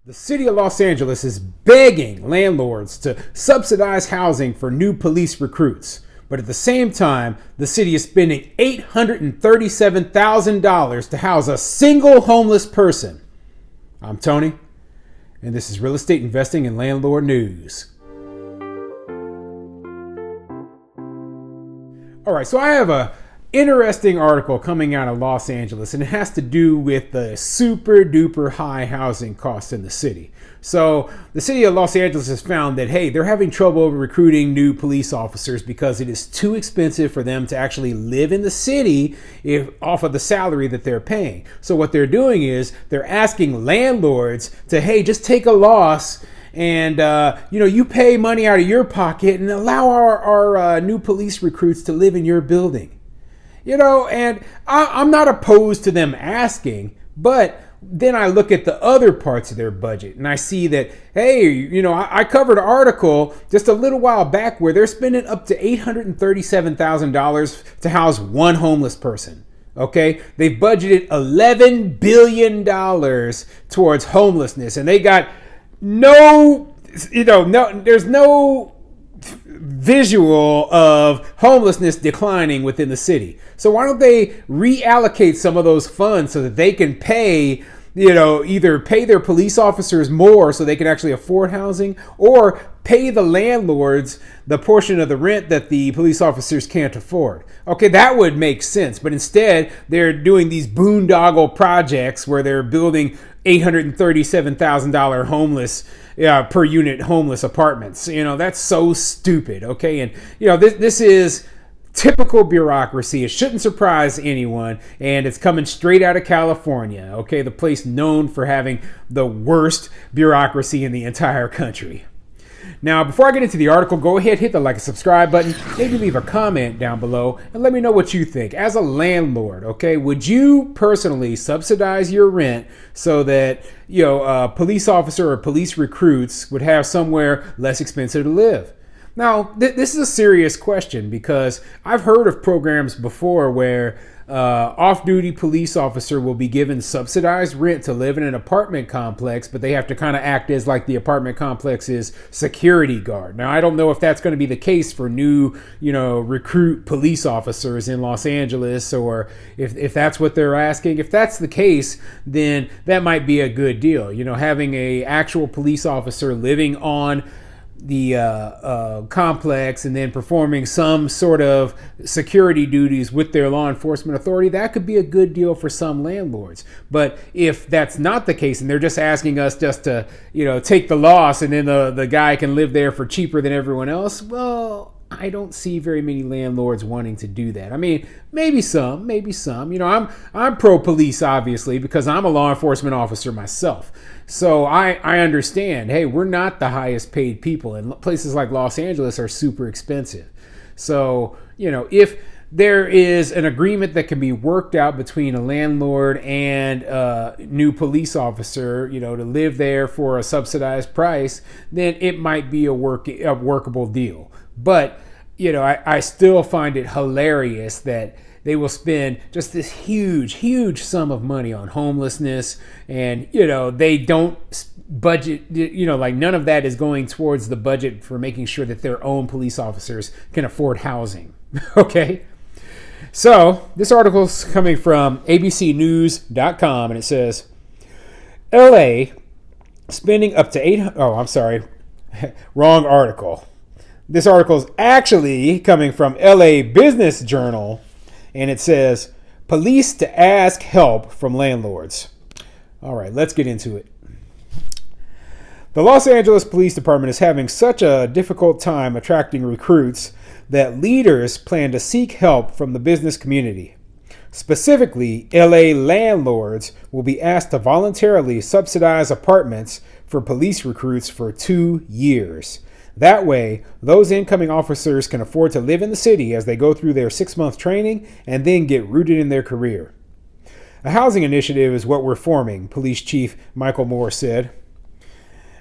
The city of Los Angeles is begging landlords to subsidize housing for new police recruits. But at the same time, the city is spending $837,000 to house a single homeless person. I'm Tony, and this is Real Estate Investing and Landlord News. All right, so I have a interesting article coming out of Los Angeles, and it has to do with the super duper high housing costs in the city. So the city of Los Angeles has found that, hey, they're having trouble recruiting new police officers because it is too expensive for them to actually live in the city off of the salary that they're paying. So what they're doing is they're asking landlords to, hey, just take a loss and, you pay money out of your pocket and allow our new police recruits to live in your building. And I'm not opposed to them asking, but then I look at the other parts of their budget and I see that, hey, I covered an article just a little while back where they're spending up to $837,000 to house one homeless person. Okay, they've budgeted $11 billion towards homelessness, and they got there's no visual of homelessness declining within the city. So why don't they reallocate some of those funds so that they can pay, either pay their police officers more so they can actually afford housing, or pay the landlords the portion of the rent that the police officers can't afford. Okay, that would make sense. But instead, they're doing these boondoggle projects where they're building $837,000 homeless per unit homeless apartments. That's so stupid. Okay, and this is typical bureaucracy. It shouldn't surprise anyone, and it's coming straight out of California. Okay, the place known for having the worst bureaucracy in the entire country. Now, before I get into the article, go ahead, hit the like and subscribe button. Maybe leave a comment down below and let me know what you think. As a landlord, okay, would you personally subsidize your rent so that, a police officer or police recruits would have somewhere less expensive to live? Now, this is a serious question because I've heard of programs before where off-duty police officer will be given subsidized rent to live in an apartment complex, but they have to kind of act as like the apartment complex's security guard. Now, I don't know if that's going to be the case for new, recruit police officers in Los Angeles, or if that's what they're asking. If that's the case, then that might be a good deal. Having a actual police officer living on the complex and then performing some sort of security duties with their law enforcement authority, that could be a good deal for some landlords. But if that's not the case and they're just asking us just to, take the loss and then the guy can live there for cheaper than everyone else, well, I don't see very many landlords wanting to do that. I mean, maybe some. I'm pro-police, obviously, because I'm a law enforcement officer myself. So I understand, hey, we're not the highest paid people, and places like Los Angeles are super expensive. So, if there is an agreement that can be worked out between a landlord and a new police officer, to live there for a subsidized price, then it might be a workable deal. But, I still find it hilarious that they will spend just this huge sum of money on homelessness, and, they don't budget, none of that is going towards the budget for making sure that their own police officers can afford housing. Okay? So, this article is coming from abcnews.com, and it says, LA spending up to wrong article. This article is actually coming from LA Business Journal, and it says, police to ask help from landlords. All right, let's get into it. The Los Angeles Police Department is having such a difficult time attracting recruits that leaders plan to seek help from the business community. Specifically, LA landlords will be asked to voluntarily subsidize apartments for police recruits for 2 years. That way, those incoming officers can afford to live in the city as they go through their 6-month training and then get rooted in their career. A housing initiative is what we're forming, Police Chief Michael Moore said.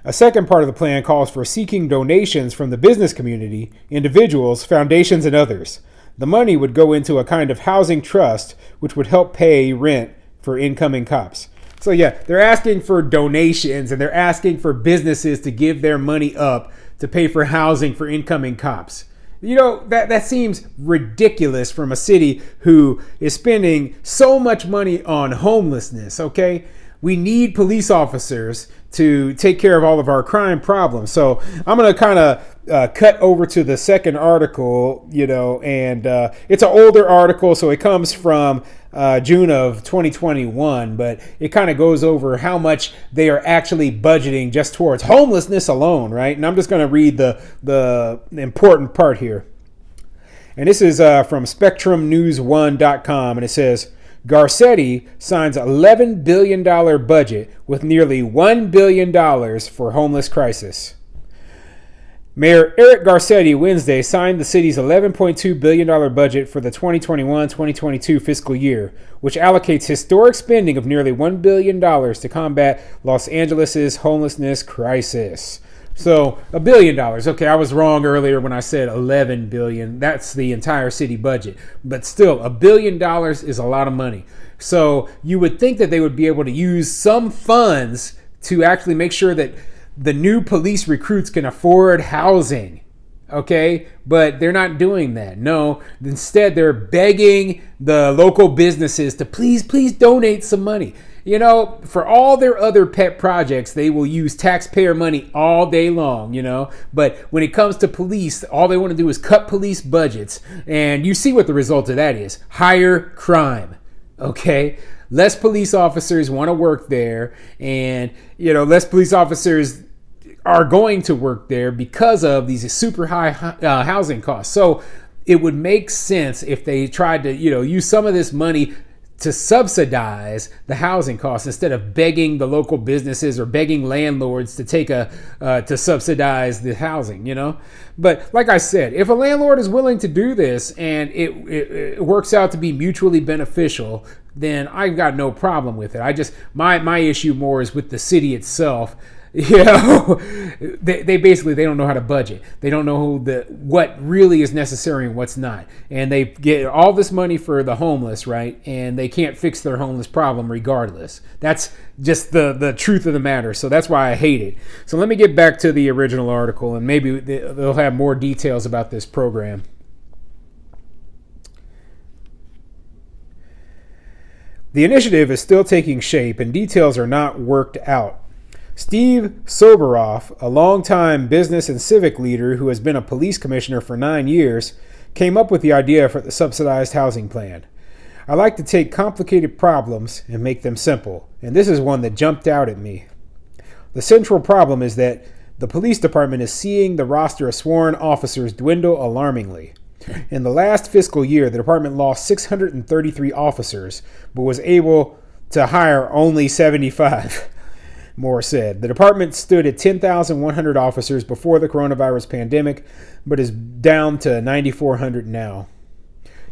A second part of the plan calls for seeking donations from the business community, individuals, foundations, and others. The money would go into a kind of housing trust which would help pay rent for incoming cops. So yeah, they're asking for donations and they're asking for businesses to give their money up to pay for housing for incoming cops. You know, that seems ridiculous from a city who is spending so much money on homelessness, okay? We need police officers to take care of all of our crime problems. So I'm going to kind of cut over to the second article, you know, and it's an older article, so it comes from June of 2021, but it kind of goes over how much they are actually budgeting just towards homelessness alone, right? And I'm just going to read the important part here. And this is from SpectrumNews1.com, and it says, Garcetti signs $11 billion budget with nearly $1 billion for homeless crisis. Mayor Eric Garcetti Wednesday signed the city's $11.2 billion budget for the 2021-2022 fiscal year, which allocates historic spending of nearly $1 billion to combat Los Angeles' homelessness crisis. So $1 billion. Okay, I was wrong earlier when I said 11 billion. That's the entire city budget. But still, $1 billion is a lot of money. So you would think that they would be able to use some funds to actually make sure that the new police recruits can afford housing. Okay, but they're not doing that. No, instead they're begging the local businesses to please donate some money. You know, for all their other pet projects, they will use taxpayer money all day long, you know. But when it comes to police, all they want to do is cut police budgets. And you see what the result of that is. Higher crime, okay? Less police officers want to work there. And, you know, less police officers are going to work there because of these super high housing costs. So it would make sense if they tried to, you know, use some of this money to subsidize the housing costs instead of begging the local businesses or begging landlords to to subsidize the housing, you know. But like I said, if a landlord is willing to do this and it works out to be mutually beneficial, then I've got no problem with it. My issue more is with the city itself. You know, they basically, they don't know how to budget. They don't know what really is necessary and what's not. And they get all this money for the homeless, right? And they can't fix their homeless problem regardless. That's just the truth of the matter. So that's why I hate it. So let me get back to the original article, and maybe they'll have more details about this program. The initiative is still taking shape and details are not worked out. Steve Soberoff, a longtime business and civic leader who has been a police commissioner for 9 years, came up with the idea for the subsidized housing plan. I like to take complicated problems and make them simple, and this is one that jumped out at me. The central problem is that the police department is seeing the roster of sworn officers dwindle alarmingly. In the last fiscal year, the department lost 633 officers, but was able to hire only 75. Moore said. The department stood at 10,100 officers before the coronavirus pandemic, but is down to 9,400 now.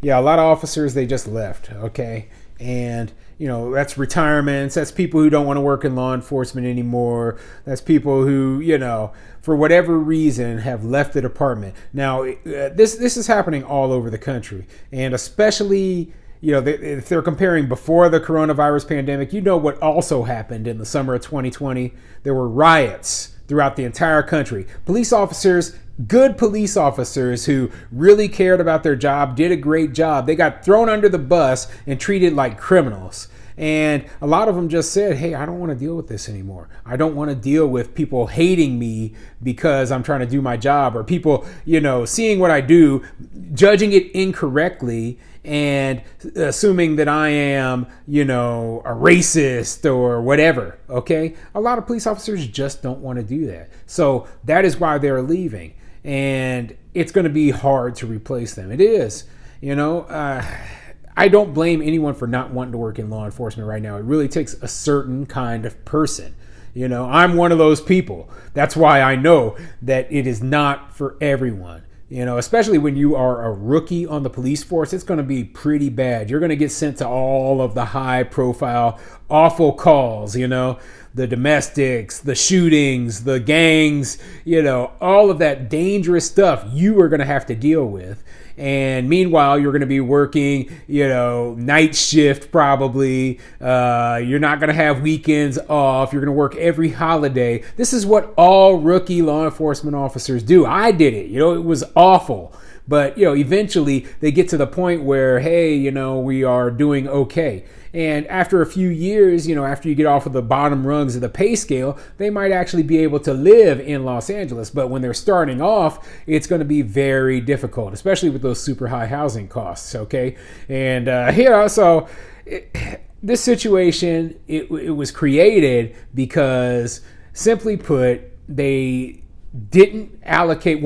Yeah, a lot of officers, they just left, okay? And, you know, that's retirements. That's people who don't want to work in law enforcement anymore. That's people who, you know, for whatever reason have left the department. Now, this is happening all over the country, and especially, you know, if they're comparing before the coronavirus pandemic, you know what also happened in the summer of 2020? There were riots throughout the entire country. Police officers, good police officers who really cared about their job, did a great job. They got thrown under the bus and treated like criminals. And a lot of them just said, hey, I don't want to deal with this anymore. I don't want to deal with people hating me because I'm trying to do my job, or people, you know, seeing what I do, judging it incorrectly, and assuming that I am, you know, a racist or whatever, okay? A lot of police officers just don't want to do that. So that is why they're leaving. And it's going to be hard to replace them. It is, you know. I don't blame anyone for not wanting to work in law enforcement right now. It really takes a certain kind of person. You know, I'm one of those people. That's why I know that it is not for everyone. You know, especially when you are a rookie on the police force, it's going to be pretty bad. You're going to get sent to all of the high profile, awful calls, the domestics, the shootings, the gangs, all of that dangerous stuff you are going to have to deal with. And meanwhile, you're going to be working, night shift probably. You're not going to have weekends off. You're going to work every holiday. This is what all rookie law enforcement officers do. I did it. It was awful. But, eventually they get to the point where, hey, we are doing okay. And after a few years, after you get off of the bottom rungs of the pay scale, they might actually be able to live in Los Angeles. But when they're starting off, it's going to be very difficult, especially with those super high housing costs. Okay. And, so this situation, it was created because, simply put, they didn't allocate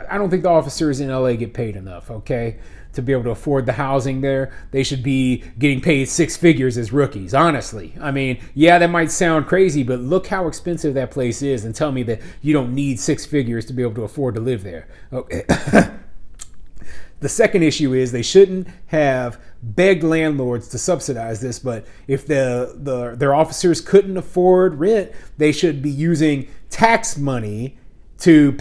I don't think the officers in LA get paid enough, okay, to be able to afford the housing there. They should be getting paid six figures as rookies, honestly. I mean, yeah, that might sound crazy, but look how expensive that place is and tell me that you don't need six figures to be able to afford to live there. Okay. The second issue is they shouldn't have begged landlords to subsidize this, but if their officers couldn't afford rent, they should be using tax money to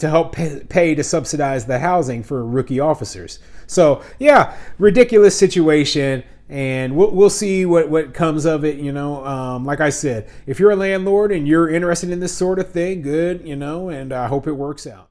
help pay to subsidize the housing for rookie officers. So yeah, ridiculous situation, and we'll see what comes of it. Like I said, if you're a landlord and you're interested in this sort of thing, good, and I hope it works out.